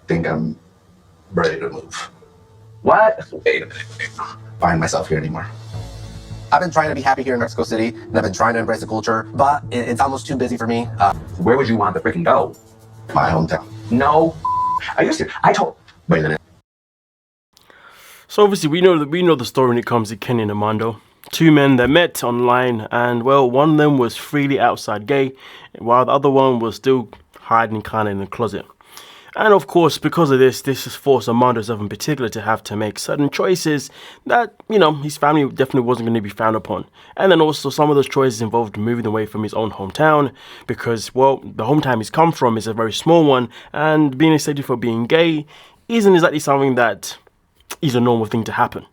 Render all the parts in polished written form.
think I'm ready to move. What? Wait a minute. Find myself here anymore. I've been trying to be happy here in Mexico City, and I've been trying to embrace the culture, but it's almost too busy for me. Where would you want to freaking go? My hometown. No. Are you serious? Wait a minute. So obviously we know the story when it comes to Kenny and Armando. Two men that met online, and well, one of them was freely outside gay, while the other one was still hiding kind of in the closet. And of course, because of this has forced Armando in particular to have to make certain choices that, his family definitely wasn't going to be frowned upon. And then also some of those choices involved moving away from his own hometown because, well, the hometown he's come from is a very small one, and being accepted for being gay isn't exactly something that is a normal thing to happen.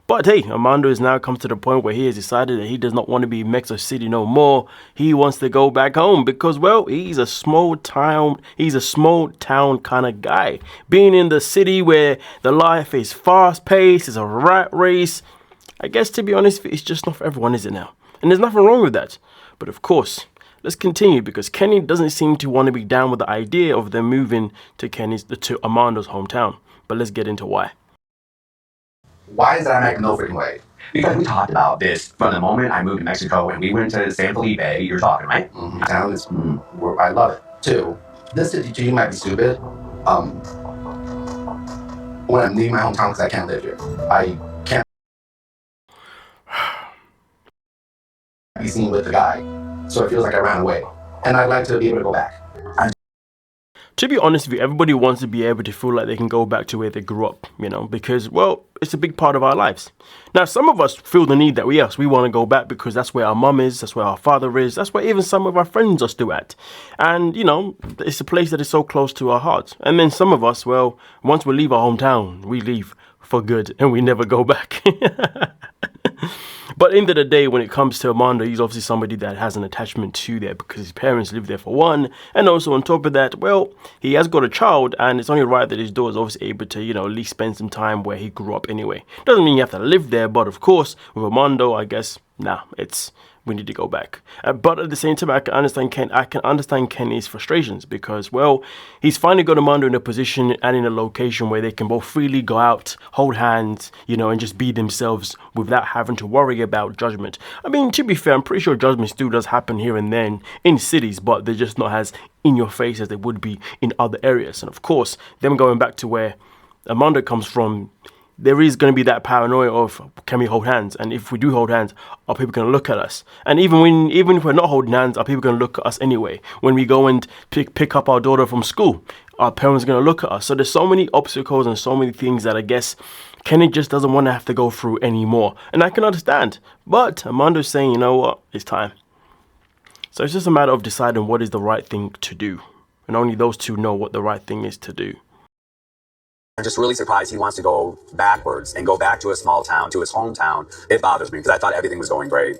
But hey, Armando has now come to the point where he has decided that he does not want to be in Mexico City no more. He wants to go back home because, well, he's a small town kind of guy. Being in the city where the life is fast paced, it's a rat race. I guess to be honest, it's just not for everyone, is it now? And there's nothing wrong with that. But of course, let's continue because Kenny doesn't seem to want to be down with the idea of them moving to Armando's hometown. But let's get into why. Why is that I'm acting no freaking way? Because we talked about this from the moment I moved to Mexico and we went to San Felipe. You're talking, right? Town is, I love it. Two, this to you might be stupid. When I'm leaving my hometown because I can't live here. I can't be seen with the guy, so it feels like I ran away. And I'd like to be able to go back. To be honest with you, everybody wants to be able to feel like they can go back to where they grew up, because, well, it's a big part of our lives. Now, some of us feel the need that we want to go back because that's where our mum is, that's where our father is, that's where even some of our friends are still at. And, it's a place that is so close to our hearts. And then some of us, well, once we leave our hometown, we leave for good and we never go back. But end of the day, when it comes to Armando, he's obviously somebody that has an attachment to there because his parents live there for one. And also on top of that, well, he has got a child and it's only right that his daughter is obviously able to, at least spend some time where he grew up anyway. Doesn't mean you have to live there, but of course, with Armando, I guess, we need to go back. But at the same time, I can understand Kenny's frustrations because, well, he's finally got Armando in a position and in a location where they can both freely go out, hold hands, and just be themselves without having to worry about judgment. I mean, to be fair, I'm pretty sure judgment still does happen here and then in cities, but they're just not as in your face as they would be in other areas. And of course, them going back to where Armando comes from, there is going to be that paranoia of, can we hold hands? And if we do hold hands, are people going to look at us? And even if we're not holding hands, are people going to look at us anyway? When we go and pick up our daughter from school, our parents are going to look at us. So there's so many obstacles and so many things that I guess Kenny just doesn't want to have to go through anymore. And I can understand. But Armando's saying, you know what, it's time. So it's just a matter of deciding what is the right thing to do. And only those two know what the right thing is to do. I'm just really surprised he wants to go backwards and go back to a small town, to his hometown. It bothers me because I thought everything was going great.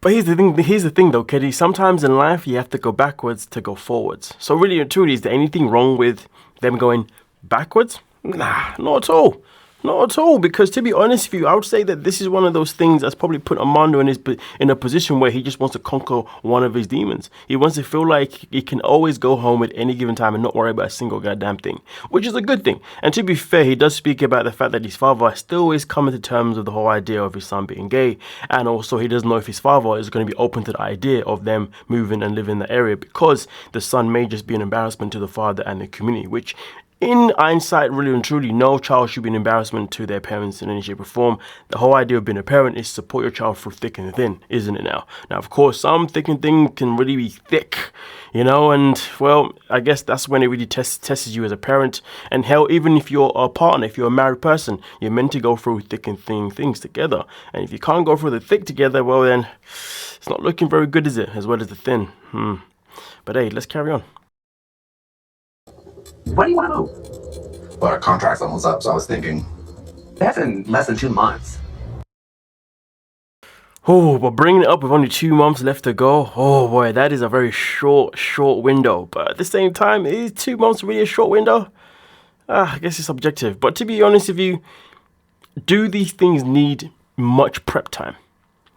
But here's the thing though, Kitty. Sometimes in life you have to go backwards to go forwards. So really and truly, is there anything wrong with them going backwards? Nah, not at all. Not at all, because to be honest with you, I would say that this is one of those things that's probably put Armando in a position where he just wants to conquer one of his demons. He wants to feel like he can always go home at any given time and not worry about a single goddamn thing, which is a good thing. And to be fair, he does speak about the fact that his father still is coming to terms with the whole idea of his son being gay, and also he doesn't know if his father is going to be open to the idea of them moving and living in the area because the son may just be an embarrassment to the father and the community, which in hindsight, really and truly, no child should be an embarrassment to their parents in any shape or form. The whole idea of being a parent is to support your child through thick and thin, isn't it now? Now, of course, some thick and thin can really be thick, and, well, I guess that's when it really tests you as a parent. And hell, even if you're a partner, if you're a married person, you're meant to go through thick and thin things together. And if you can't go through the thick together, well, then it's not looking very good, is it? As well as the thin. But hey, let's carry on. When do you want to move? But our contract's almost up, so I was thinking. That's in less than 2 months. Oh, but bringing it up with only 2 months left to go, oh boy, that is a very short window. But at the same time, is 2 months really a short window? I guess it's subjective. But to be honest with you, do these things need much prep time?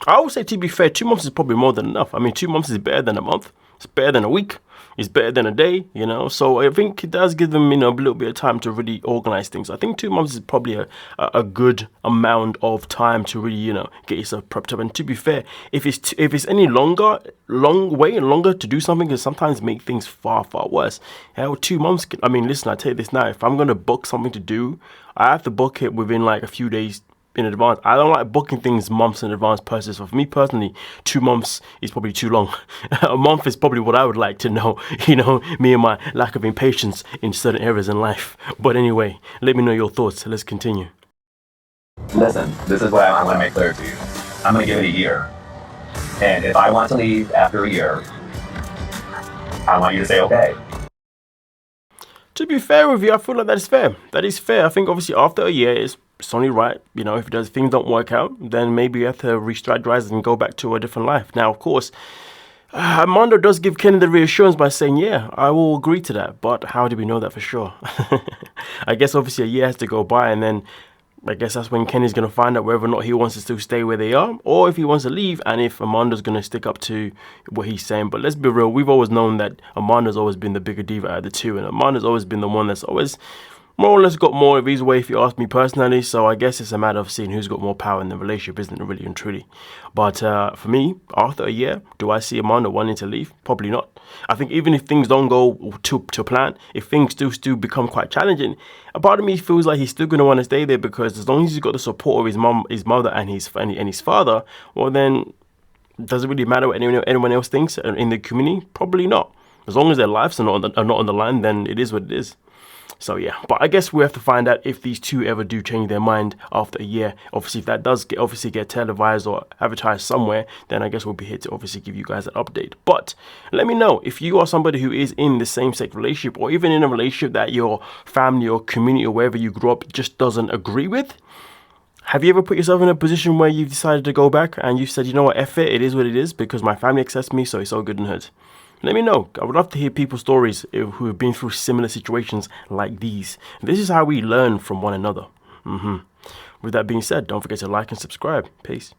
I would say, to be fair, 2 months is probably more than enough. I mean, 2 months is better than a month. It's better than a week. is better than a day, you know. So I think it does give them, you know, a little bit of time to really organize things. I think 2 months is probably a good amount of time to really, you know, get yourself prepped up. And to be fair, if it's any longer to do something, can sometimes make things far worse. Hell, 2 months. I mean, listen, I tell you this now: if I'm gonna book something to do, I have to book it within like a few days in advance. I don't like booking things months in advance personally. So for me personally, 2 months is probably too long. A month is probably what I would like to know, you know, me and my lack of impatience in certain areas in life. But anyway, let me know your thoughts. Let's continue. Listen, this is what I want to make clear to you. I'm going to give it a year. And if I want to leave after a year, I want you to say okay. To be fair with you, I feel like that is fair. That is fair. I think obviously after a year, it's only right. You know, if things don't work out, then maybe you have to re-strategize and go back to a different life. Now, of course, Armando does give Kenny the reassurance by saying, yeah, I will agree to that. But how do we know that for sure? I guess obviously a year has to go by, and then I guess that's when Kenny's going to find out whether or not he wants to still stay where they are, or if he wants to leave, and if Armando's going to stick up to what he's saying. But let's be real, we've always known that Armando's always been the bigger diva out of the two, and Armando's always been the one that's always more or less got more of his way, if you ask me personally. So I guess it's a matter of seeing who's got more power in the relationship, isn't it, really and truly? But for me, after a year, do I see Armando wanting to leave? Probably not. I think even if things don't go to plan, if things do still become quite challenging, a part of me feels like he's still going to want to stay there, because as long as he's got the support of his mum, his mother, and his father, well then, does it really matter what anyone else thinks in the community? Probably not. As long as their lives are not on the line, then it is what it is. So yeah, but I guess we have to find out if these two ever do change their mind after a year. Obviously, if that does get televised or advertised somewhere, then I guess we'll be here to obviously give you guys an update. But let me know if you are somebody who is in the same-sex relationship, or even in a relationship that your family or community or wherever you grew up just doesn't agree with. Have you ever put yourself in a position where you've decided to go back and you've said, you know what, F it is what it is, because my family accepts me, so it's all good and good? Let me know. I would love to hear people's stories who have been through similar situations like these. This is how we learn from one another. With that being said, don't forget to like and subscribe. Peace.